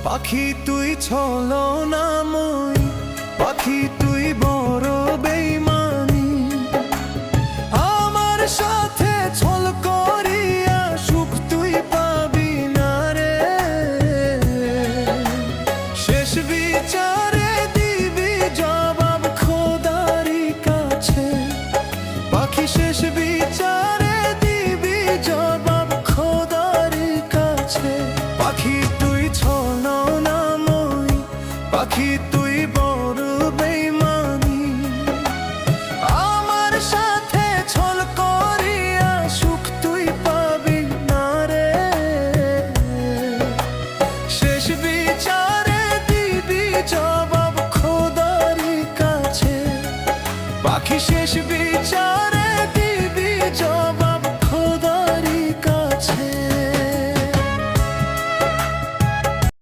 পাখি তুই ছলনাময়, পাখি তুই বড় বেইমানি। আমার সাথে ছল করিয়া সুখ তুই পাবি না রে। শেষ বিচারে দিবি জবাব খোদারি কাছে, পাখি শেষ বিচারে দিবি জবাব খোদারি কাছে। পাখি তুই ছলনাময়, পাখি